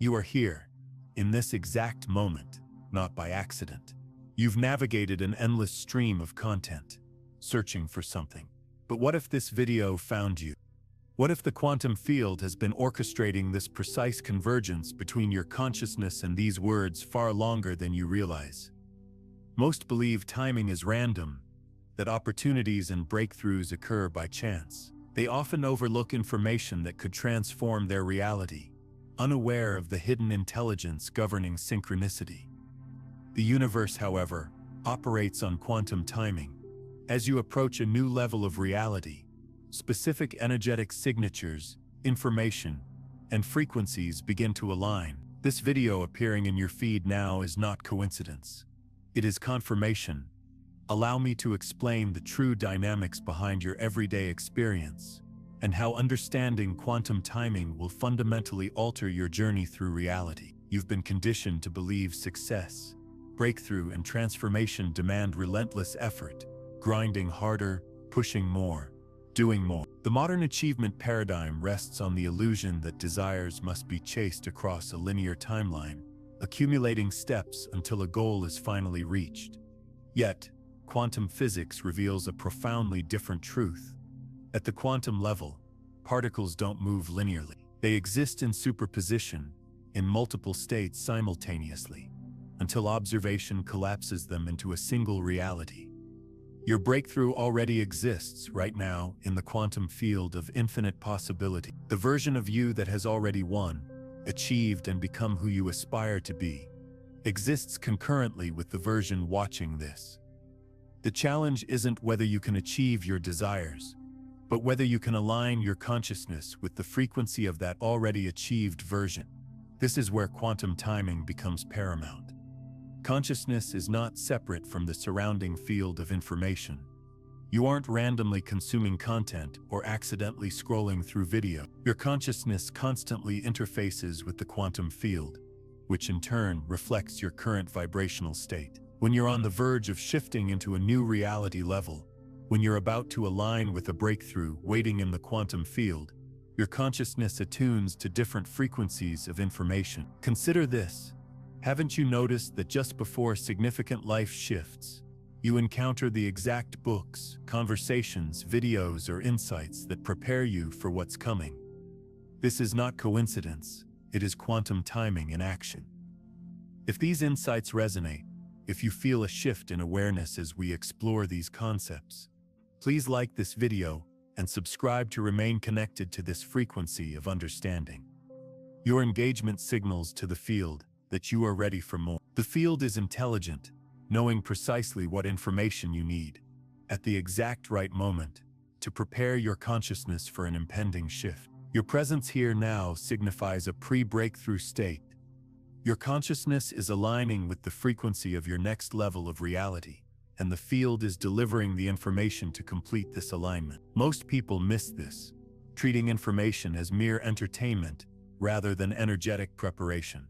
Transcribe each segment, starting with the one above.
You are here, in this exact moment, not by accident. You've navigated an endless stream of content, searching for something. But what if this video found you? What if the quantum field has been orchestrating this precise convergence between your consciousness and these words far longer than you realize? Most believe timing is random, that opportunities and breakthroughs occur by chance. They often overlook information that could transform their reality, unaware of the hidden intelligence governing synchronicity. The universe, however, operates on quantum timing. As you approach a new level of reality, specific energetic signatures, information, and frequencies begin to align. This video appearing in your feed now is not coincidence. It is confirmation. Allow me to explain the true dynamics behind your everyday experience and how understanding quantum timing will fundamentally alter your journey through reality. You've been conditioned to believe success, breakthrough, and transformation demand relentless effort, grinding harder, pushing more, doing more. The modern achievement paradigm rests on the illusion that desires must be chased across a linear timeline, accumulating steps until a goal is finally reached. Yet, quantum physics reveals a profoundly different truth. At the quantum level, particles don't move linearly. They exist in superposition, in multiple states simultaneously, until observation collapses them into a single reality. Your breakthrough already exists right now in the quantum field of infinite possibility. The version of you that has already won, achieved, and become who you aspire to be, exists concurrently with the version watching this. The challenge isn't whether you can achieve your desires, but whether you can align your consciousness with the frequency of that already achieved version. This is where quantum timing becomes paramount. Consciousness is not separate from the surrounding field of information. You aren't randomly consuming content or accidentally scrolling through video. Your consciousness constantly interfaces with the quantum field, which in turn reflects your current vibrational state. When you're on the verge of shifting into a new reality level, when you're about to align with a breakthrough waiting in the quantum field, your consciousness attunes to different frequencies of information. Consider this. Haven't you noticed that just before significant life shifts, you encounter the exact books, conversations, videos, or insights that prepare you for what's coming? This is not coincidence, it is quantum timing in action. If these insights resonate, if you feel a shift in awareness as we explore these concepts, please like this video and subscribe to remain connected to this frequency of understanding. Your engagement signals to the field that you are ready for more. The field is intelligent, knowing precisely what information you need, at the exact right moment, to prepare your consciousness for an impending shift. Your presence here now signifies a pre-breakthrough state. Your consciousness is aligning with the frequency of your next level of reality, and the field is delivering the information to complete this alignment. Most people miss this, treating information as mere entertainment rather than energetic preparation.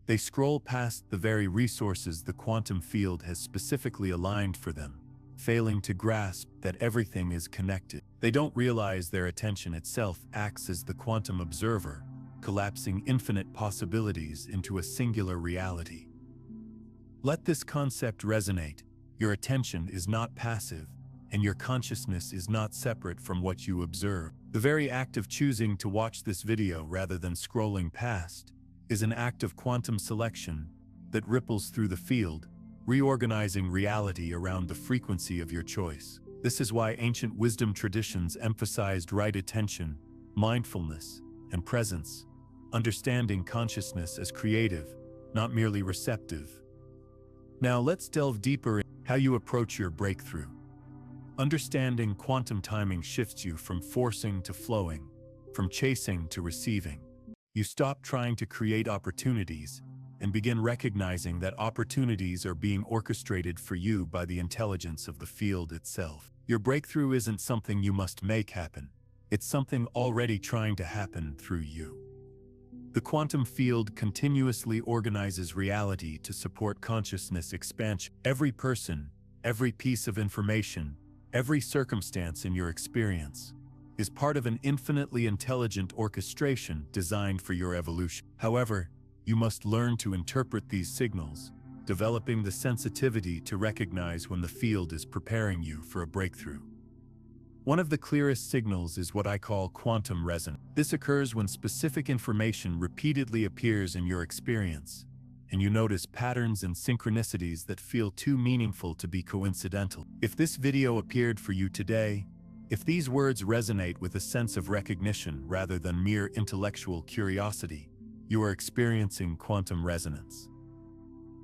They scroll past the very resources the quantum field has specifically aligned for them, failing to grasp that everything is connected. They don't realize their attention itself acts as the quantum observer, collapsing infinite possibilities into a singular reality. Let this concept resonate. Your attention is not passive, and your consciousness is not separate from what you observe. The very act of choosing to watch this video rather than scrolling past is an act of quantum selection that ripples through the field, reorganizing reality around the frequency of your choice. This is why ancient wisdom traditions emphasized right attention, mindfulness, and presence, understanding consciousness as creative, not merely receptive. Now let's delve deeper in how you approach your breakthrough. Understanding quantum timing shifts you from forcing to flowing, from chasing to receiving. You stop trying to create opportunities and begin recognizing that opportunities are being orchestrated for you by the intelligence of the field itself. Your breakthrough isn't something you must make happen. It's something already trying to happen through you. The quantum field continuously organizes reality to support consciousness expansion. Every person, every piece of information, every circumstance in your experience is part of an infinitely intelligent orchestration designed for your evolution. However, you must learn to interpret these signals, developing the sensitivity to recognize when the field is preparing you for a breakthrough. One of the clearest signals is what I call quantum resonance. This occurs when specific information repeatedly appears in your experience, and you notice patterns and synchronicities that feel too meaningful to be coincidental. If this video appeared for you today, if these words resonate with a sense of recognition rather than mere intellectual curiosity, you are experiencing quantum resonance.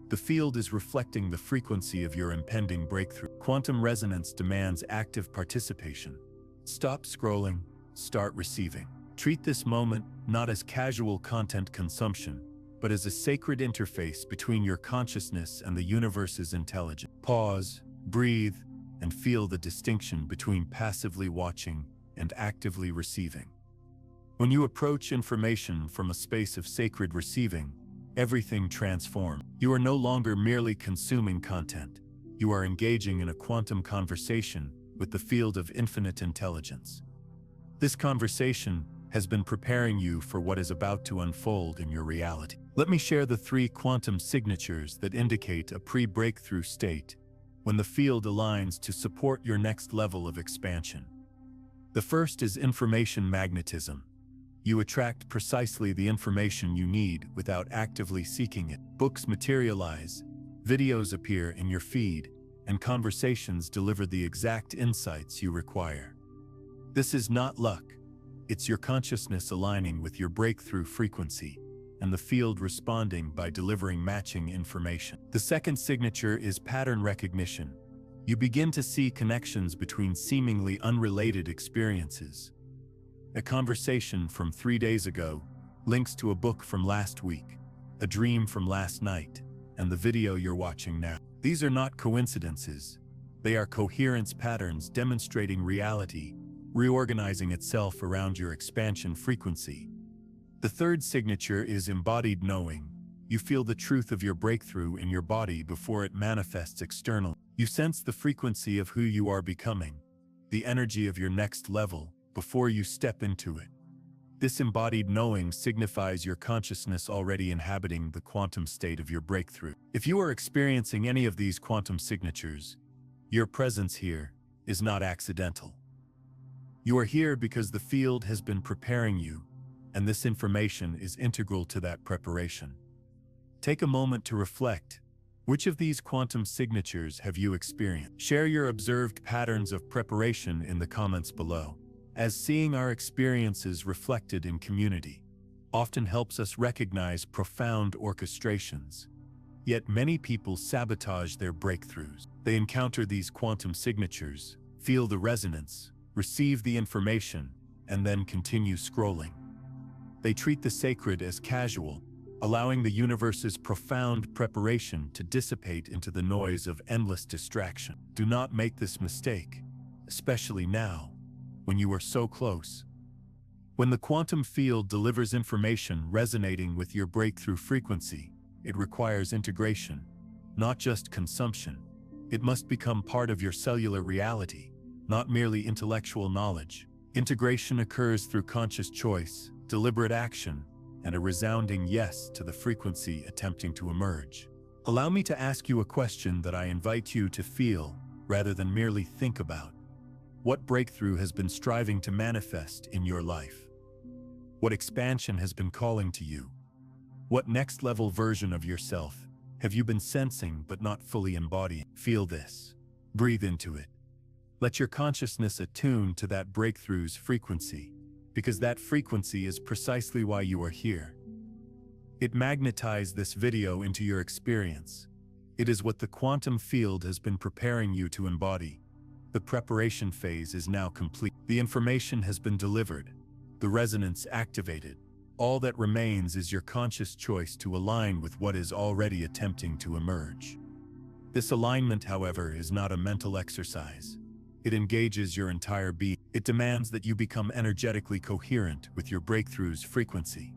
The field is reflecting the frequency of your impending breakthrough. Quantum resonance demands active participation. Stop scrolling, start receiving. Treat this moment not as casual content consumption, but as a sacred interface between your consciousness and the universe's intelligence. Pause, breathe, and feel the distinction between passively watching and actively receiving. When you approach information from a space of sacred receiving, everything transforms. You are no longer merely consuming content. You are engaging in a quantum conversation with the field of infinite intelligence. This conversation has been preparing you for what is about to unfold in your reality. Let me share the 3 quantum signatures that indicate a pre-breakthrough state when the field aligns to support your next level of expansion. The first is information magnetism. You attract precisely the information you need without actively seeking it. Books materialize, videos appear in your feed, and conversations deliver the exact insights you require. This is not luck. It's your consciousness aligning with your breakthrough frequency, and the field responding by delivering matching information. The second signature is pattern recognition. You begin to see connections between seemingly unrelated experiences. A conversation from 3 days ago links to a book from last week, a dream from last night, and the video you're watching now. These are not coincidences. They are coherence patterns demonstrating reality, reorganizing itself around your expansion frequency. The third signature is embodied knowing. You feel the truth of your breakthrough in your body before it manifests externally. You sense the frequency of who you are becoming, the energy of your next level, before you step into it. This embodied knowing signifies your consciousness already inhabiting the quantum state of your breakthrough. If you are experiencing any of these quantum signatures, your presence here is not accidental. You are here because the field has been preparing you, and this information is integral to that preparation. Take a moment to reflect. Which of these quantum signatures have you experienced? Share your observed patterns of preparation in the comments below, as seeing our experiences reflected in community often helps us recognize profound orchestrations. Yet many people sabotage their breakthroughs. They encounter these quantum signatures, feel the resonance, receive the information, and then continue scrolling. They treat the sacred as casual, allowing the universe's profound preparation to dissipate into the noise of endless distraction. Do not make this mistake, especially now, when you are so close. When the quantum field delivers information resonating with your breakthrough frequency, it requires integration, not just consumption. It must become part of your cellular reality, not merely intellectual knowledge. Integration occurs through conscious choice, deliberate action, and a resounding yes to the frequency attempting to emerge. Allow me to ask you a question that I invite you to feel rather than merely think about. What breakthrough has been striving to manifest in your life? What expansion has been calling to you? What next-level version of yourself have you been sensing but not fully embodying? Feel this. Breathe into it. Let your consciousness attune to that breakthrough's frequency, because that frequency is precisely why you are here. It magnetized this video into your experience. It is what the quantum field has been preparing you to embody. The preparation phase is now complete. The information has been delivered, the resonance activated. All that remains is your conscious choice to align with what is already attempting to emerge. This alignment, however, is not a mental exercise. It engages your entire being. It demands that you become energetically coherent with your breakthrough's frequency.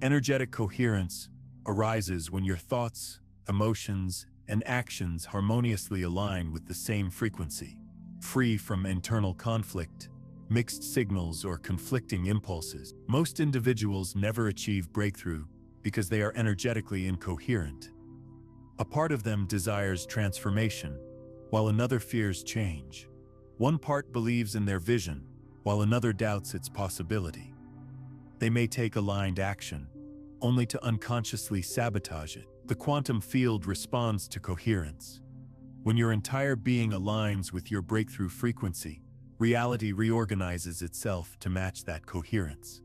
Energetic coherence arises when your thoughts, emotions, and actions harmoniously align with the same frequency. Free from internal conflict, mixed signals, or conflicting impulses. Most individuals never achieve breakthrough because they are energetically incoherent. A part of them desires transformation, while another fears change. One part believes in their vision, while another doubts its possibility. They may take aligned action, only to unconsciously sabotage it. The quantum field responds to coherence. When your entire being aligns with your breakthrough frequency, reality reorganizes itself to match that coherence.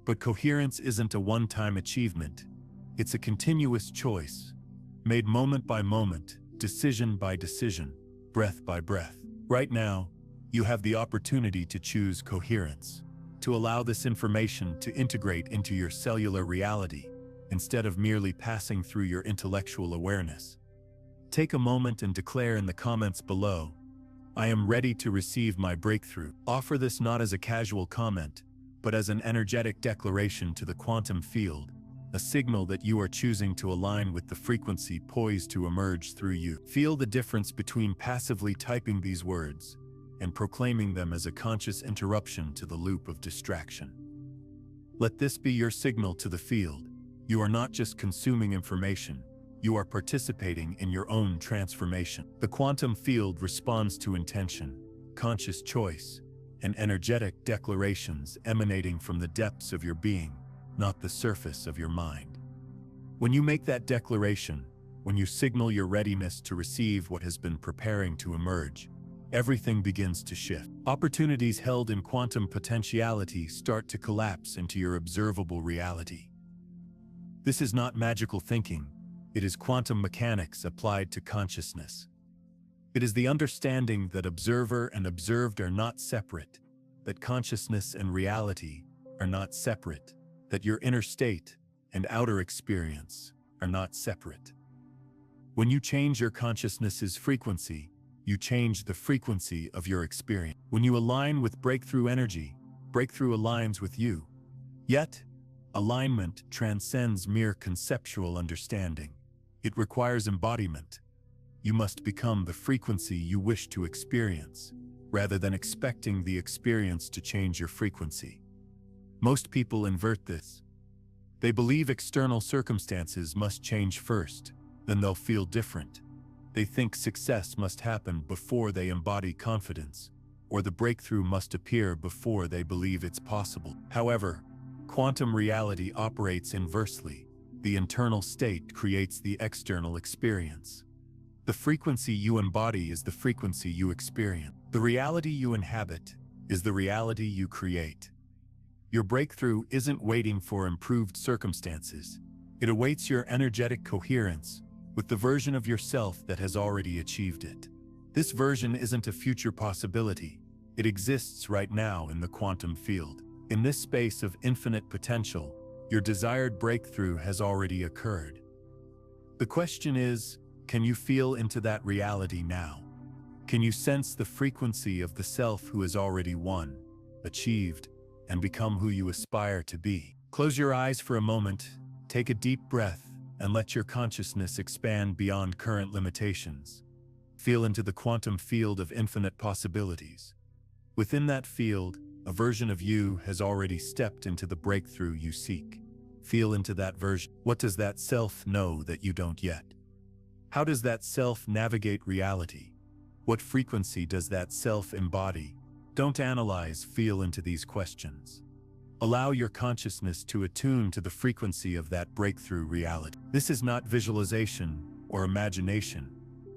But coherence isn't a one-time achievement. It's a continuous choice, made moment by moment, decision by decision, breath by breath. Right now, you have the opportunity to choose coherence, to allow this information to integrate into your cellular reality instead of merely passing through your intellectual awareness. Take a moment and declare in the comments below, "I am ready to receive my breakthrough." Offer this not as a casual comment, but as an energetic declaration to the quantum field, a signal that you are choosing to align with the frequency poised to emerge through you. Feel the difference between passively typing these words and proclaiming them as a conscious interruption to the loop of distraction. Let this be your signal to the field. You are not just consuming information, you are participating in your own transformation. The quantum field responds to intention, conscious choice, and energetic declarations emanating from the depths of your being, not the surface of your mind. When you make that declaration, when you signal your readiness to receive what has been preparing to emerge, everything begins to shift. Opportunities held in quantum potentiality start to collapse into your observable reality. This is not magical thinking, it is quantum mechanics applied to consciousness. It is the understanding that observer and observed are not separate, that consciousness and reality are not separate, that your inner state and outer experience are not separate. When you change your consciousness's frequency, you change the frequency of your experience. When you align with breakthrough energy, breakthrough aligns with you. Yet, alignment transcends mere conceptual understanding. It requires embodiment. You must become the frequency you wish to experience, rather than expecting the experience to change your frequency. Most people invert this. They believe external circumstances must change first, then they'll feel different. They think success must happen before they embody confidence, or the breakthrough must appear before they believe it's possible. However, quantum reality operates inversely. The internal state creates the external experience. The frequency you embody is the frequency you experience. The reality you inhabit is the reality you create. Your breakthrough isn't waiting for improved circumstances. It awaits your energetic coherence with the version of yourself that has already achieved it. This version isn't a future possibility. It exists right now in the quantum field. In this space of infinite potential, your desired breakthrough has already occurred. The question is, can you feel into that reality now? Can you sense the frequency of the self who has already won, achieved, and become who you aspire to be? Close your eyes for a moment, take a deep breath, and let your consciousness expand beyond current limitations. Feel into the quantum field of infinite possibilities. Within that field, a version of you has already stepped into the breakthrough you seek. Feel into that version. What does that self know that you don't yet? How does that self navigate reality? What frequency does that self embody? Don't analyze, feel into these questions. Allow your consciousness to attune to the frequency of that breakthrough reality. This is not visualization or imagination.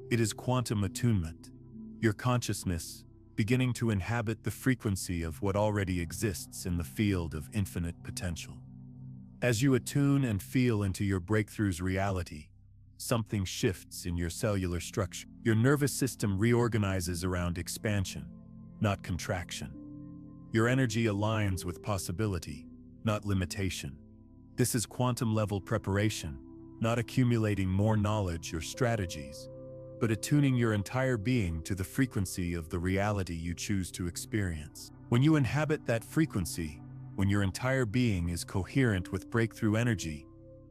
It is quantum attunement. Your consciousness beginning to inhabit the frequency of what already exists in the field of infinite potential. As you attune and feel into your breakthrough's reality, something shifts in your cellular structure. Your nervous system reorganizes around expansion, not contraction. Your energy aligns with possibility, not limitation. This is quantum-level preparation, not accumulating more knowledge or strategies, but attuning your entire being to the frequency of the reality you choose to experience. When you inhabit that frequency, when your entire being is coherent with breakthrough energy,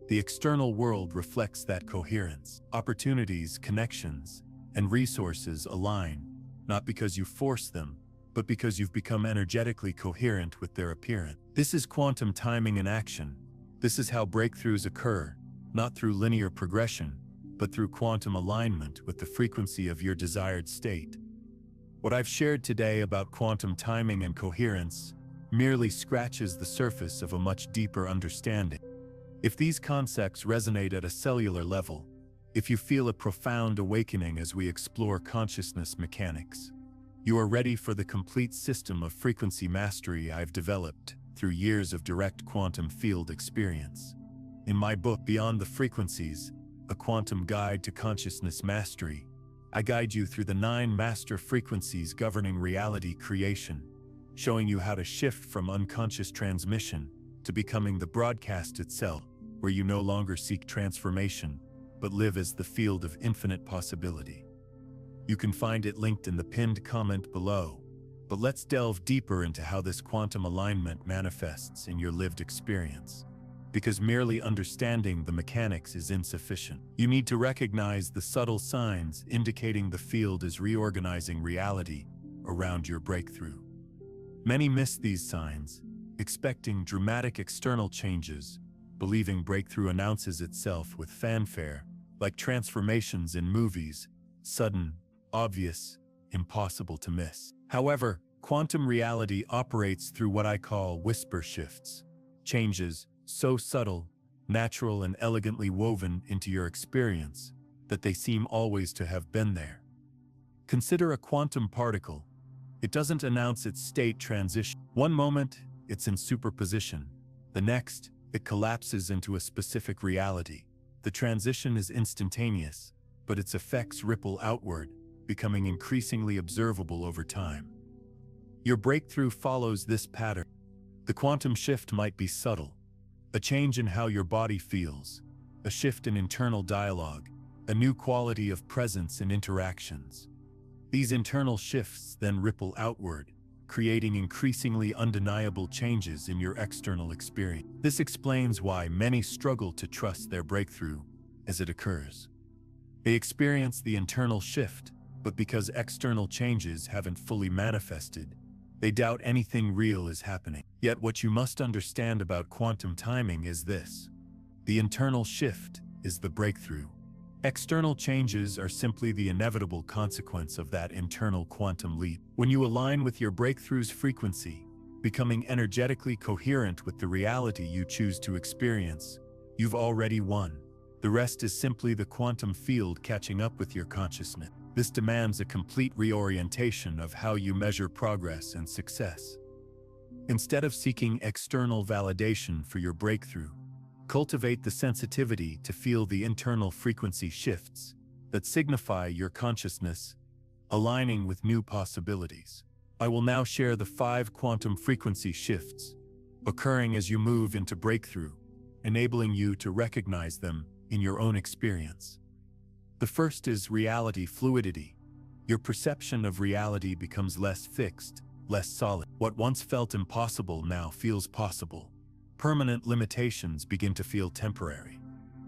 the external world reflects that coherence. Opportunities, connections, and resources align, not because you force them, but because you've become energetically coherent with their appearance. This is quantum timing in action. This is how breakthroughs occur, not through linear progression, but through quantum alignment with the frequency of your desired state. What I've shared today about quantum timing and coherence merely scratches the surface of a much deeper understanding. If these concepts resonate at a cellular level, if you feel a profound awakening as we explore consciousness mechanics, you are ready for the complete system of frequency mastery I've developed through years of direct quantum field experience. In my book, Beyond the Frequencies, A Quantum Guide to Consciousness Mastery, I guide you through the 9 master frequencies governing reality creation, showing you how to shift from unconscious transmission to becoming the broadcast itself, where you no longer seek transformation, but live as the field of infinite possibility. You can find it linked in the pinned comment below, but let's delve deeper into how this quantum alignment manifests in your lived experience. Because merely understanding the mechanics is insufficient. You need to recognize the subtle signs indicating the field is reorganizing reality around your breakthrough. Many miss these signs, expecting dramatic external changes, believing breakthrough announces itself with fanfare, like transformations in movies, sudden, obvious, impossible to miss. However, quantum reality operates through what I call whisper shifts, changes so subtle, natural, and elegantly woven into your experience that they seem always to have been there. Consider a quantum particle. It doesn't announce its state transition. One moment, it's in superposition. The next, it collapses into a specific reality. The transition is instantaneous, but its effects ripple outward, becoming increasingly observable over time. Your breakthrough follows this pattern. The quantum shift might be subtle. A change in how your body feels, a shift in internal dialogue, a new quality of presence in interactions. These internal shifts then ripple outward, creating increasingly undeniable changes in your external experience. This explains why many struggle to trust their breakthrough as it occurs. They experience the internal shift, but because external changes haven't fully manifested, they doubt anything real is happening. Yet what you must understand about quantum timing is this: the internal shift is the breakthrough. External changes are simply the inevitable consequence of that internal quantum leap. When you align with your breakthrough's frequency, becoming energetically coherent with the reality you choose to experience, you've already won. The rest is simply the quantum field catching up with your consciousness. This demands a complete reorientation of how you measure progress and success. Instead of seeking external validation for your breakthrough, cultivate the sensitivity to feel the internal frequency shifts that signify your consciousness aligning with new possibilities. I will now share the 5 quantum frequency shifts occurring as you move into breakthrough, enabling you to recognize them in your own experience. The first is reality fluidity. Your perception of reality becomes less fixed, less solid. What once felt impossible now feels possible. Permanent limitations begin to feel temporary.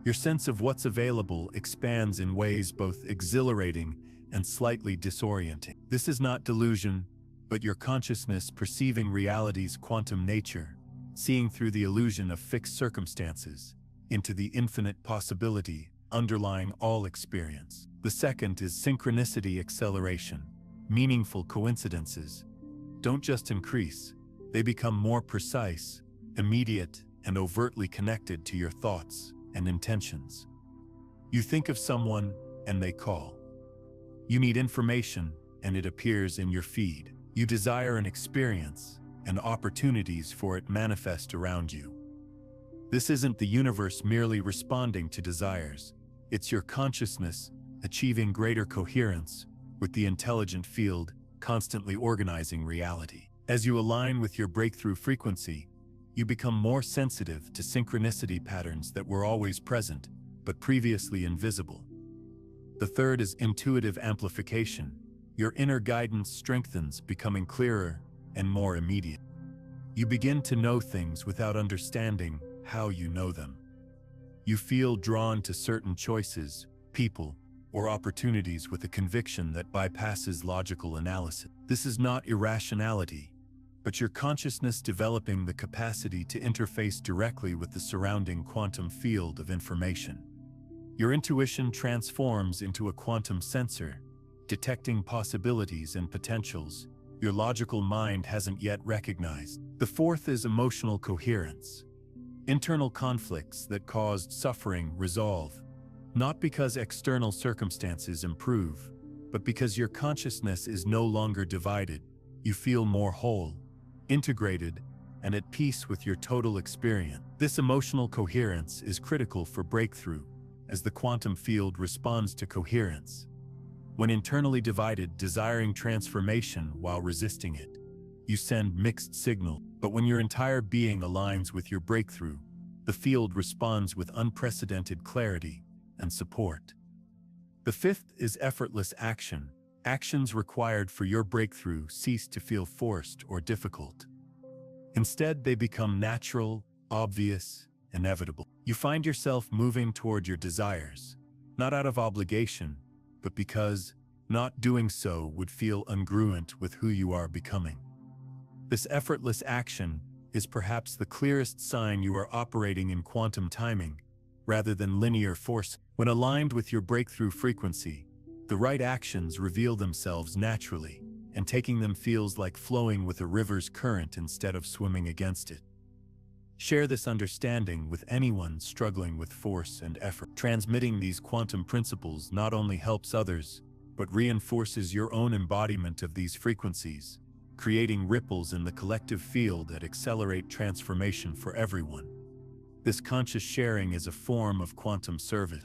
Your sense of what's available expands in ways both exhilarating and slightly disorienting. This is not delusion, but your consciousness perceiving reality's quantum nature, seeing through the illusion of fixed circumstances into the infinite possibility underlying all experience. The second is synchronicity acceleration. Meaningful coincidences don't just increase, they become more precise, immediate, and overtly connected to your thoughts and intentions. You think of someone and they call. You need information and it appears in your feed. You desire an experience and opportunities for it manifest around you. This isn't the universe merely responding to desires. It's your consciousness achieving greater coherence with the intelligent field constantly organizing reality. As you align with your breakthrough frequency, you become more sensitive to synchronicity patterns that were always present but previously invisible. The third is intuitive amplification. Your inner guidance strengthens, becoming clearer and more immediate. You begin to know things without understanding how you know them. You feel drawn to certain choices, people, or opportunities with a conviction that bypasses logical analysis. This is not irrationality, but your consciousness developing the capacity to interface directly with the surrounding quantum field of information. Your intuition transforms into a quantum sensor, detecting possibilities and potentials your logical mind hasn't yet recognized. The fourth is emotional coherence. Internal conflicts that caused suffering resolve, not because external circumstances improve, but because your consciousness is no longer divided. You feel more whole, integrated, and at peace with your total experience. This emotional coherence is critical for breakthrough, as the quantum field responds to coherence. When internally divided, desiring transformation while resisting it, you send mixed signals. But when your entire being aligns with your breakthrough, the field responds with unprecedented clarity and support. The fifth is effortless action. Actions required for your breakthrough cease to feel forced or difficult. Instead, they become natural, obvious, inevitable. You find yourself moving toward your desires, not out of obligation, but because not doing so would feel incongruent with who you are becoming. This effortless action is perhaps the clearest sign you are operating in quantum timing rather than linear force. When aligned with your breakthrough frequency, the right actions reveal themselves naturally, and taking them feels like flowing with a river's current instead of swimming against it. Share this understanding with anyone struggling with force and effort. Transmitting these quantum principles not only helps others, but reinforces your own embodiment of these frequencies, creating ripples in the collective field that accelerate transformation for everyone. This conscious sharing is a form of quantum service.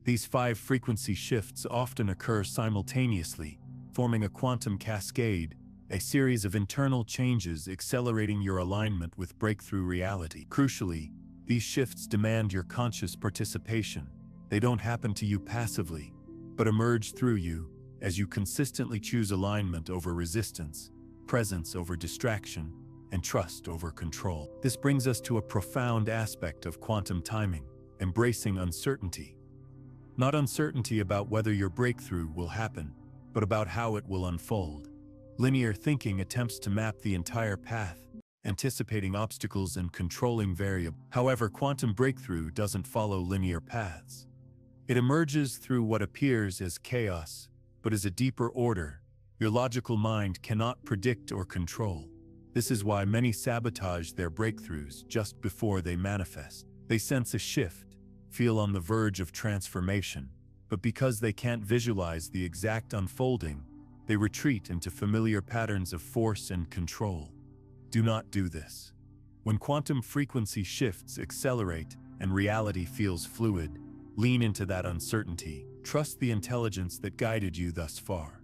These 5 frequency shifts often occur simultaneously, forming a quantum cascade, a series of internal changes accelerating your alignment with breakthrough reality. Crucially, these shifts demand your conscious participation. They don't happen to you passively, but emerge through you as you consistently choose alignment over resistance, presence over distraction, and trust over control. This brings us to a profound aspect of quantum timing, embracing uncertainty. Not uncertainty about whether your breakthrough will happen, but about how it will unfold. Linear thinking attempts to map the entire path, anticipating obstacles and controlling variables. However, quantum breakthrough doesn't follow linear paths. It emerges through what appears as chaos, but is a deeper order your logical mind cannot predict or control. This is why many sabotage their breakthroughs just before they manifest. They sense a shift, feel on the verge of transformation, but because they can't visualize the exact unfolding, they retreat into familiar patterns of force and control. Do not do this. When quantum frequency shifts accelerate and reality feels fluid, lean into that uncertainty. Trust the intelligence that guided you thus far.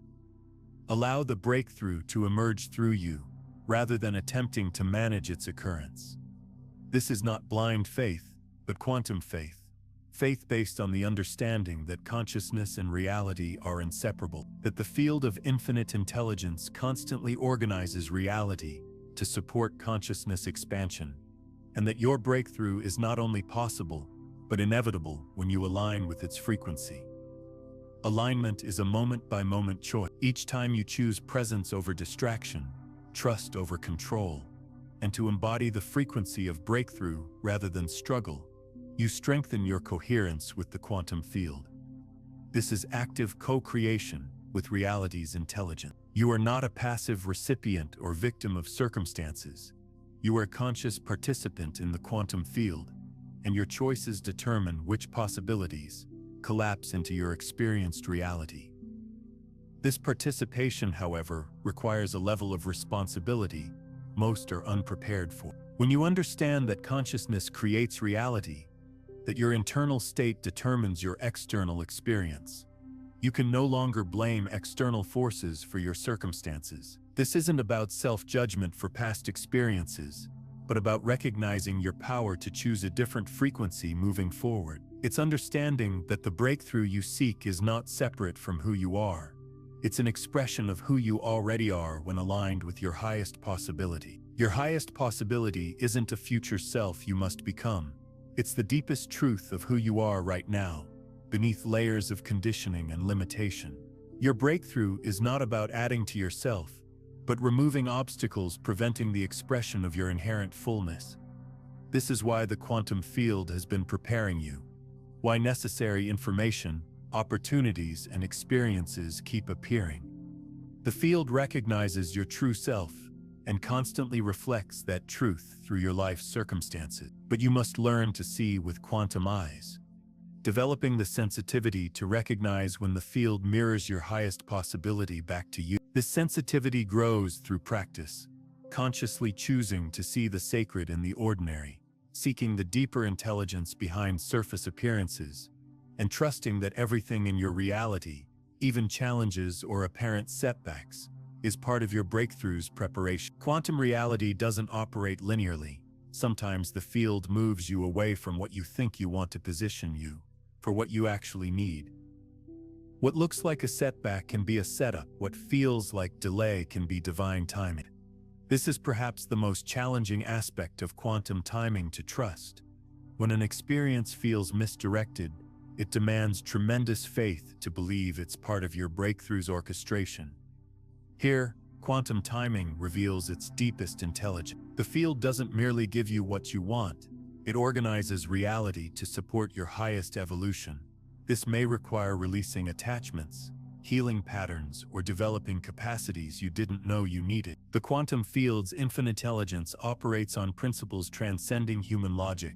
Allow the breakthrough to emerge through you, rather than attempting to manage its occurrence. This is not blind faith, but quantum faith. Faith based on the understanding that consciousness and reality are inseparable, that the field of infinite intelligence constantly organizes reality to support consciousness expansion, and that your breakthrough is not only possible, but inevitable when you align with its frequency. Alignment is a moment-by-moment choice. Each time you choose presence over distraction, trust over control, and to embody the frequency of breakthrough rather than struggle, you strengthen your coherence with the quantum field. This is active co-creation with reality's intelligence. You are not a passive recipient or victim of circumstances. You are a conscious participant in the quantum field, and your choices determine which possibilities collapse into your experienced reality. This participation, however, requires a level of responsibility most are unprepared for. When you understand that consciousness creates reality, that your internal state determines your external experience, you can no longer blame external forces for your circumstances. This isn't about self-judgment for past experiences, but about recognizing your power to choose a different frequency moving forward. It's understanding that the breakthrough you seek is not separate from who you are. It's an expression of who you already are when aligned with your highest possibility. Your highest possibility isn't a future self you must become. It's the deepest truth of who you are right now, beneath layers of conditioning and limitation. Your breakthrough is not about adding to yourself, but removing obstacles preventing the expression of your inherent fullness. This is why the quantum field has been preparing you, why necessary information, opportunities, and experiences keep appearing. The field recognizes your true self and constantly reflects that truth through your life's circumstances. But you must learn to see with quantum eyes, developing the sensitivity to recognize when the field mirrors your highest possibility back to you. This sensitivity grows through practice, consciously choosing to see the sacred in the ordinary, seeking the deeper intelligence behind surface appearances, and trusting that everything in your reality, even challenges or apparent setbacks, is part of your breakthrough's preparation. Quantum reality doesn't operate linearly. Sometimes the field moves you away from what you think you want to position you for what you actually need. What looks like a setback can be a setup. What feels like delay can be divine timing. This is perhaps the most challenging aspect of quantum timing to trust. When an experience feels misdirected, it demands tremendous faith to believe it's part of your breakthrough's orchestration. Here, quantum timing reveals its deepest intelligence. The field doesn't merely give you what you want, it organizes reality to support your highest evolution. This may require releasing attachments, healing patterns, or developing capacities you didn't know you needed. The quantum field's infinite intelligence operates on principles transcending human logic,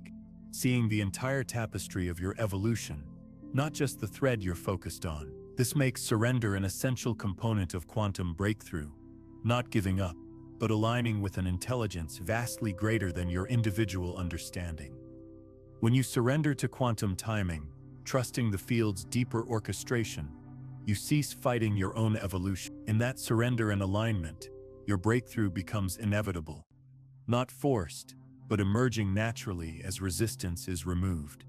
seeing the entire tapestry of your evolution, not just the thread you're focused on. This makes surrender an essential component of quantum breakthrough, not giving up, but aligning with an intelligence vastly greater than your individual understanding. When you surrender to quantum timing, trusting the field's deeper orchestration, you cease fighting your own evolution. In that surrender and alignment, your breakthrough becomes inevitable, not forced, but emerging naturally as resistance is removed.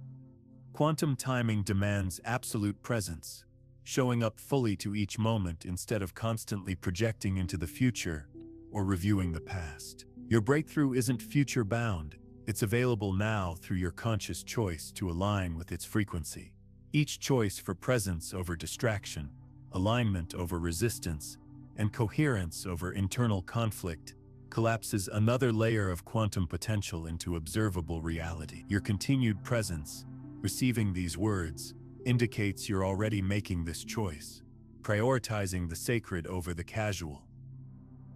Quantum timing demands absolute presence, showing up fully to each moment instead of constantly projecting into the future or reviewing the past. Your breakthrough isn't future-bound, it's available now through your conscious choice to align with its frequency. Each choice for presence over distraction, alignment over resistance, and coherence over internal conflict collapses another layer of quantum potential into observable reality. Your continued presence, receiving these words, indicates you're already making this choice, prioritizing the sacred over the casual.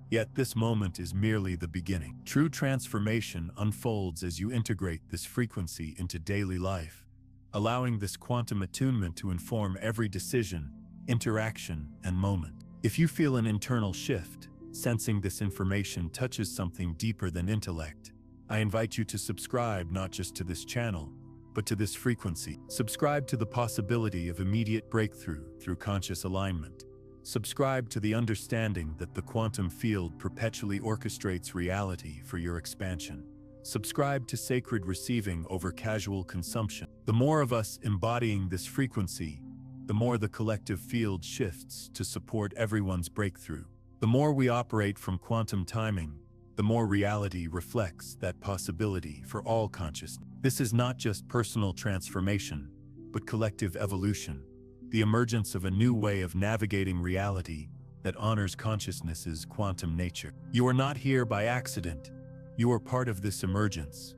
Yet this moment is merely the beginning. True transformation unfolds as you integrate this frequency into daily life, allowing this quantum attunement to inform every decision, interaction, and moment. If you feel an internal shift, sensing this information touches something deeper than intellect, I invite you to subscribe not just to this channel, but to this frequency. Subscribe to the possibility of immediate breakthrough through conscious alignment. Subscribe to the understanding that the quantum field perpetually orchestrates reality for your expansion. Subscribe to sacred receiving over casual consumption. The more of us embodying this frequency, the more the collective field shifts to support everyone's breakthrough. The more we operate from quantum timing, the more reality reflects that possibility for all consciousness. This is not just personal transformation, but collective evolution, the emergence of a new way of navigating reality that honors consciousness's quantum nature. You are not here by accident. You are part of this emergence.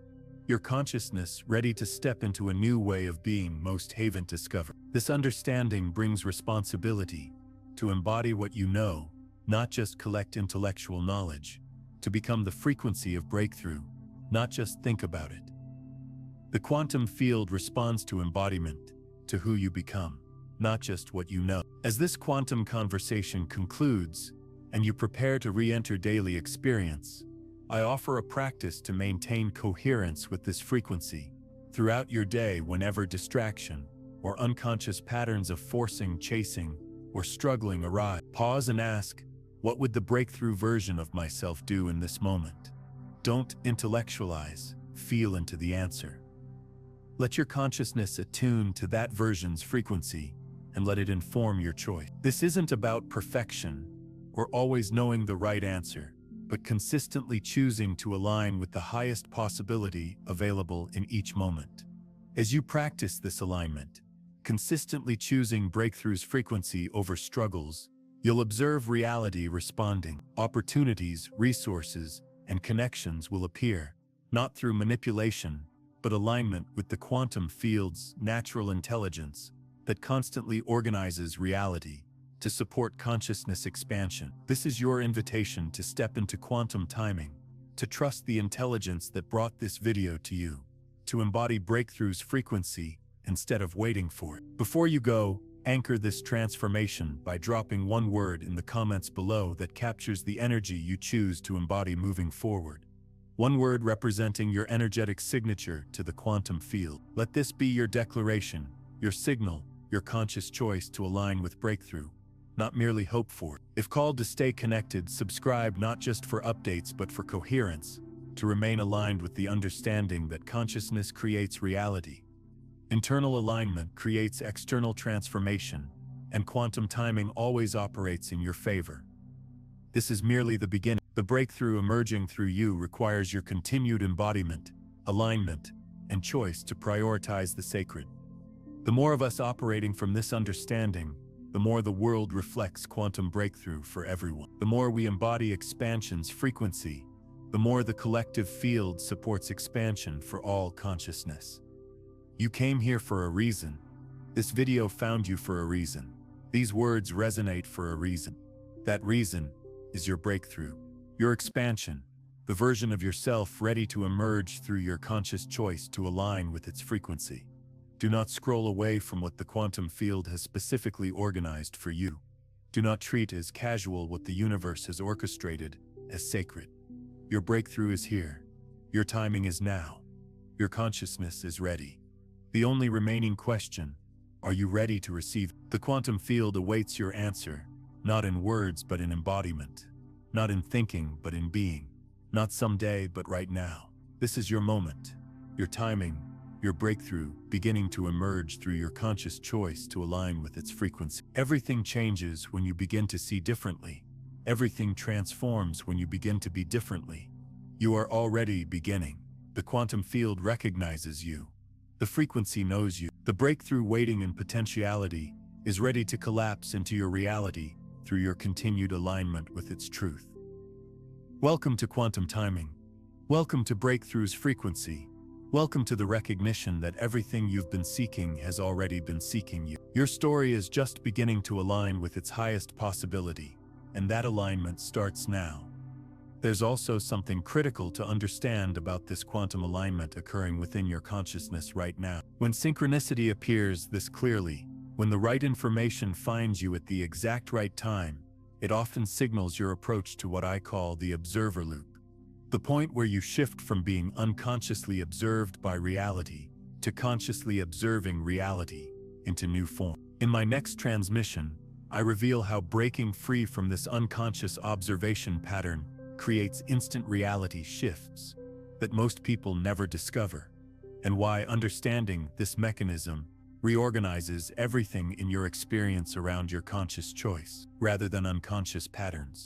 Your consciousness ready to step into a new way of being most haven discovered. This understanding brings responsibility to embody what you know, not just collect intellectual knowledge, to become the frequency of breakthrough, not just think about it. The quantum field responds to embodiment, to who you become, not just what you know. As this quantum conversation concludes, and you prepare to re-enter daily experience, I offer a practice to maintain coherence with this frequency throughout your day. Whenever distraction or unconscious patterns of forcing, chasing, or struggling arise, pause and ask, what would the breakthrough version of myself do in this moment? Don't intellectualize, feel into the answer. Let your consciousness attune to that version's frequency and let it inform your choice. This isn't about perfection or always knowing the right answer, but consistently choosing to align with the highest possibility available in each moment. As you practice this alignment, consistently choosing breakthroughs frequency over struggles, you'll observe reality responding. Opportunities, resources, and connections will appear, not through manipulation, but alignment with the quantum field's natural intelligence that constantly organizes reality to support consciousness expansion. This is your invitation to step into quantum timing, to trust the intelligence that brought this video to you, to embody breakthroughs frequency instead of waiting for it. Before you go, anchor this transformation by dropping one word in the comments below that captures the energy you choose to embody moving forward. One word representing your energetic signature to the quantum field. Let this be your declaration, your signal, your conscious choice to align with breakthrough, not merely hope for it. If called to stay connected, subscribe not just for updates but for coherence, to remain aligned with the understanding that consciousness creates reality. Internal alignment creates external transformation, and quantum timing always operates in your favor. This is merely the beginning. The breakthrough emerging through you requires your continued embodiment, alignment, and choice to prioritize the sacred. The more of us operating from this understanding, the more the world reflects quantum breakthrough for everyone. The more we embody expansion's frequency, the more the collective field supports expansion for all consciousness. You came here for a reason. This video found you for a reason. These words resonate for a reason. That reason is your breakthrough, your expansion, the version of yourself ready to emerge through your conscious choice to align with its frequency. Do not scroll away from what the quantum field has specifically organized for you. Do not treat as casual what the universe has orchestrated as sacred. Your breakthrough is here. Your timing is now. Your consciousness is ready. The only remaining question, are you ready to receive? The quantum field awaits your answer, not in words but in embodiment, not in thinking but in being, not someday but right now. This is your moment, your timing, your breakthrough beginning to emerge through your conscious choice to align with its frequency. Everything changes when you begin to see differently. Everything transforms when you begin to be differently. You are already beginning. The quantum field recognizes you. The frequency knows you. The breakthrough waiting in potentiality is ready to collapse into your reality through your continued alignment with its truth. Welcome to quantum timing. Welcome to breakthrough's frequency. Welcome to the recognition that everything you've been seeking has already been seeking you. Your story is just beginning to align with its highest possibility, and that alignment starts now. There's also something critical to understand about this quantum alignment occurring within your consciousness right now. When synchronicity appears this clearly, when the right information finds you at the exact right time, it often signals your approach to what I call the observer loop. The point where you shift from being unconsciously observed by reality to consciously observing reality into new form. In my next transmission, I reveal how breaking free from this unconscious observation pattern creates instant reality shifts that most people never discover, and why understanding this mechanism reorganizes everything in your experience around your conscious choice rather than unconscious patterns.